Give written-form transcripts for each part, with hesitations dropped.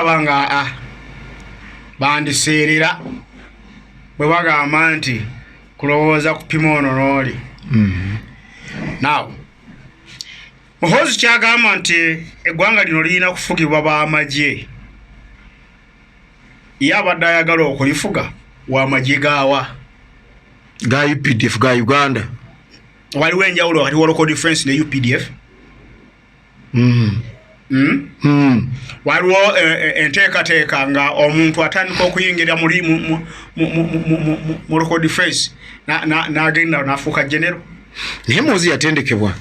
balabanga bandiseerera bwe bagamba nti kulowooza kupima ono n'oli. Now Muhoozi kyagamba nti eggwanga lino lirina kufugibwa b'amagye. Ye abadde ayagala okulifuga w'amagye gaawa? Ga UPDF ga Uganda. Waliwo enjawulo wakati wa local defense ne UPDF. Waliwo enteekateeka nga omuntu atandika okuyingira mu local defense n'agenda n'afuuka genero. Naye Muhoozi yatendekebwa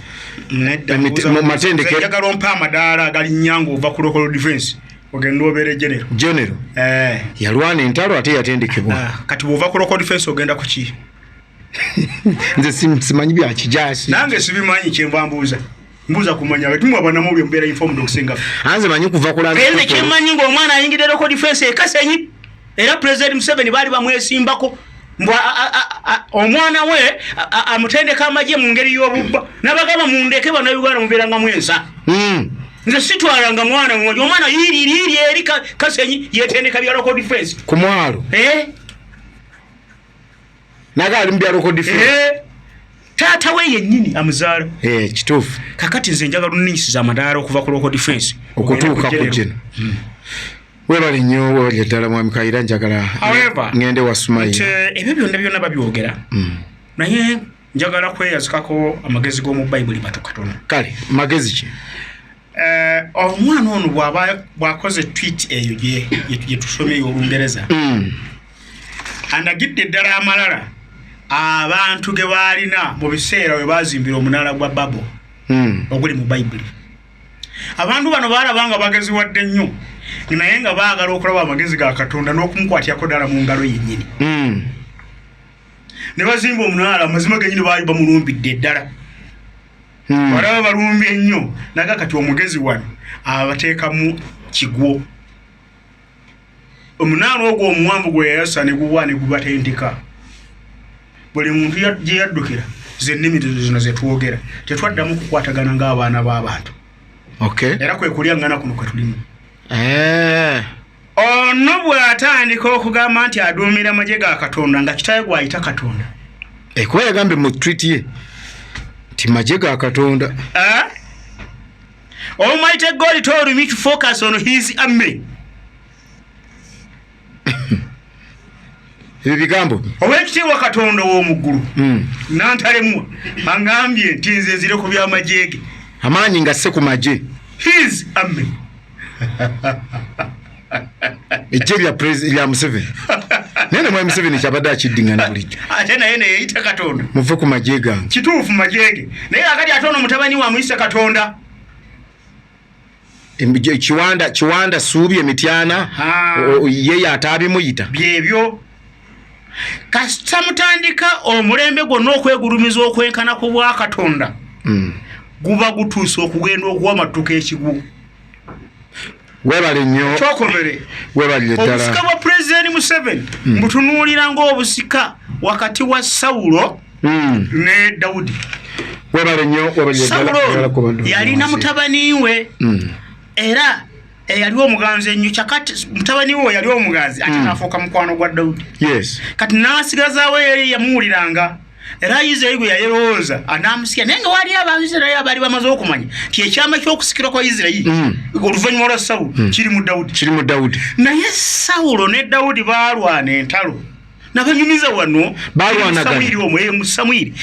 mu matendeke. Njagala ompa amadaala agali nnyangu ova ku local defense ogenda obeere genero. Yalwana entalo ate yatendekebwa. Kati bw'ova ku local defense ogenda ku ki? Nze simanyi bya kijaasi. Nange sibimanyi kyenva mbuuza kumanya wetumu abanamu byo mbeera informed okusinga. Anze manyi kuva kulaza. Ene kyemmanyi ng'omwana ayingidde local defense ekasenyi era President Museveni baali bamwesimbako mbwa omwana we amutendeka amagye mu ngeri y'obubba n'abagamba mundeke bannayuganda mubeeranga mwensa. Nze sitwalanga mwana mmoja omwana yiri eri kasenyi yetendeka bya local defense ku mwalo. Nagali mbya local defense. Taata we yennyini amuzaala. Kituufu. Kakati nze njagala nninyisiza amadaala okuva ku local defense okutuuka ku geno. Webale nnyo webale ddala mwami Kayiira njagala ngende wa Sumaila. Ebyo byonna babyogera. Naye njagala kweyazikako amagezi g'omu Bayibuli katono. Kale magezi ki? Omwana ono bw'akoze tweet eyo gye tusomye y'Olungereza. Andagidde ddala amalala abantu ge baalina mu biseera we baazimbira omunaala gwa Babo oguli mu Bayibuli. Abantu bano baalabanga bagezi wadde nnyo naye nga baagala okulaba amagezi ga Katonda n'okumukwatiyako ddala mu ngalo yennyini. Ne bazimba omunaala amazima gennyini baali bamulumbidde ddala. Balaba balumbi ennyo naga kati omugezi wano abateekamu kigwo. Omunaala ogwo omuwanvu gwe yayasa ne guwa ne gubatendeka. Buli muntu gye yaddukira zennimi zino ze twogera tetwaddamu kukwatagana ng'abaana b'abantu. Era kwe kulyaŋŋana kuno kwe tulimu. Ono bw'atandika okugamba nti aduumira amagye ga Katonda nga kitaawe gw'ayita Katonda. Kuba yagambe mu tweet ye nti magye ga Katonda. Almighty God told me to focus on his army. Ibi bigambo owekitiibwa Katonda w'omuggulu nantalemu angambye nti nze nzire ku by'amagye ge amaanyi ngasse ku magye his army. Ejje lya Museveni nene mwa Museveni kyabadde akiddingana bulijjo ate naye ne yeeyita Katonda muve ku magye gange. Kituufu magye ge naye akati ate ono mutabani wa muyise Katonda. Kiwanda Suubi Emityana ye ataabimuyita byebyo. Kasita mutandika omulembe gwonna okwegulumiza okwenkana ku bwa Katonda guba gutuuse okugenda okuwa amattuka ekigwo. Webale nnyo kyokomere webalire ddala obusika bwa President Museveni mbutunuulira ng'obusika wakati wa Sawulo ne Dawudi. Webale nnyo webalire ddala. Sawulo yalina mutabani we era yali omuganzi ennyo kyakati mutabani we yali omuganzi ate n'afuuka mukwano gwa Dawudi. Kati n'asigazaawo yeri yamuwuliranga era Isirayiri gwe yayerowooza anaamusiya naye nga wali Abaisirayiri abaali bamaze okumanya nti ekyama ky'okusikirwa kwa Isirayiri oluvannyuma lwa Sawulo kiri mu Dawudi. Naye Sawulo ne Dawudi baalwana entalo n'abanyumiza wano mu Samwiri.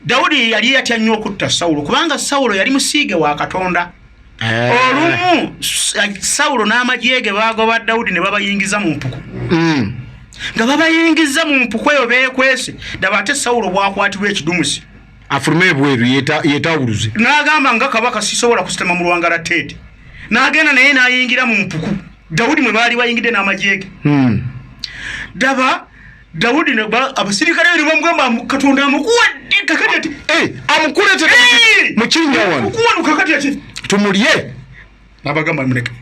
Dawudi yali yatya nnyo okutta Sawulo kubanga Sawulo yali musiige wa Katonda. Olumu Sawulo n'amagye ge baagoba Dawudi ne babayingiza mu mpuku. Nga babayingiza mu mpuku eyo beekwese daba ate Sawulo bw'akwatibwa ekidumusi afulume ebweru yeetawuluze n'agamba nga kabaka sisobola kusitema mu Lwangala Tete n'agenda naye n'ayingira mu mpuku Dawudi mwe baali bayingidde n'amagye ge. Daba Dawudi abasirikale bali bamugamba Katonda amukuwadde kakati ati amukuleetera mu kinnya wano okuwanuka kakati ati tumulye n'abagamba muleke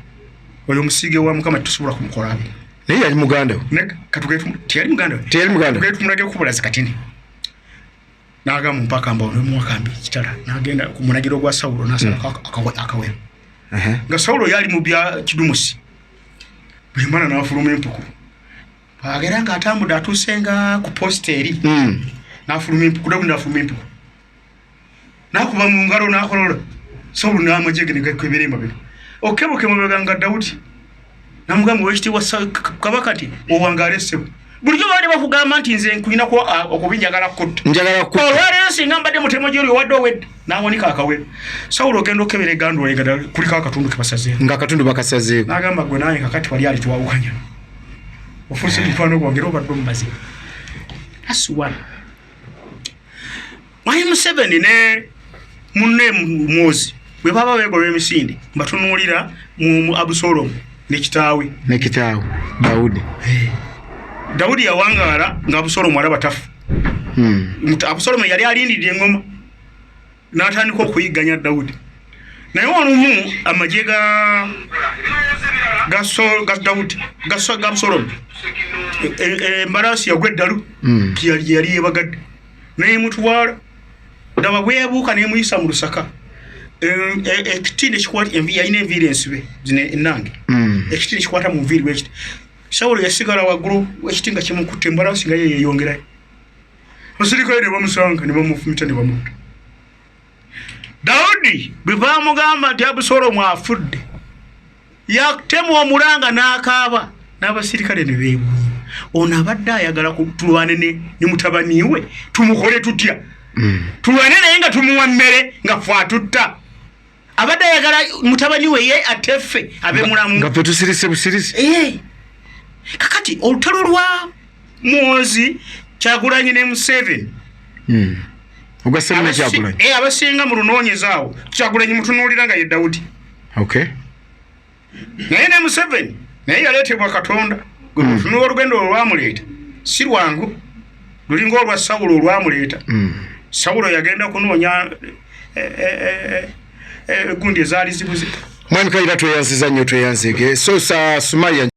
oyo musiige wa Mukama tusobola kumukola. Naye yali muganda we teyali muganda we tumulage okubula zikatini n'agamba mpaka mba onomuwakambi kitala n'agenda ku munagiro gwa Sawulo n'asala akawero nga Sawulo yali mu bya kidumusi buli mwana n'afuluma empuku agera nga atambudde atuusenga ku posteri n'afuluma empuku Dawudi n'afuluma empuku n'akuba mu ngalo n'akolola Sawulo n'amagye ge ne gakwebera emabega okebuke mabega nga Dawudi namugamba wekitiibwa kabaka ati owangaale ssebo bulijjo baali bakugamba nti nze nkulina okubinjagala kutta olwaleero singa mbadde mutemo gy'oli owadde owedde n'awonika akawero Sawulo ogenda okebera egandula egada kuliko akatundu ke basazeeko nga akatundu bakasazeeko n'agamba gwe naye kakati wali ali twawukanya ofuuse mukwano gwange era obadde omubazi that's one Mwami Museveni ne munne Mwozi bwe baba beegoba emisinde mbatunuulira mu Abusalomu ne kitaawe Dawudi yawangaala nga Abusalomu alaba tafu Abusalomu yali alindidde engoma n'atandika okuyigganya Dawudi naye olumu amagye ga Dawudi ga Abusalomu embalaasi yagwa eddalu yali yeebagadde n'emutwala ndaba bweyabuuka n'emuyisa mu lusaka ekiti nekikwata yalina enviiri ensibe zino ennange ekiti nekikwata mu nviiri bwekiti Sawulo yasigala waggulu ekiti nga kimukutte embalaasi nga yeeyongerayo abasirikale ne bamusanga ne bamufumita ne bamutta Dawudi bwe baamugamba nti Abusalomu afudde yatemwa omulanga n'akaaba n'abasirikale ne beebuunya ono abadde ayagala tulwane ne mutabani we tumukole tutya tulwane naye nga tumuwa mmere nga ffe atutta abadde ayagala mutabani we ye ateffe abe mulamu nga ffe tusirise busirisi kakati olutalo lwa Mwozi Kyagulanyi ne Museveni ogasemu Kyagulanyi abasinga mu lunoonyeza awo Kyagulanyi mutunuulira nga ye Dawudi naye ne Museveni naye yaleetebwa Katonda gwe mutunuula olugendo olwamuleeta si lwangu lulinga olwa Sawulo olwamuleeta Sawulo yagenda kunoonya gundi ezaali zibuze Mwami Kayiira tweyanziza nnyo tweyanzike so Sumalia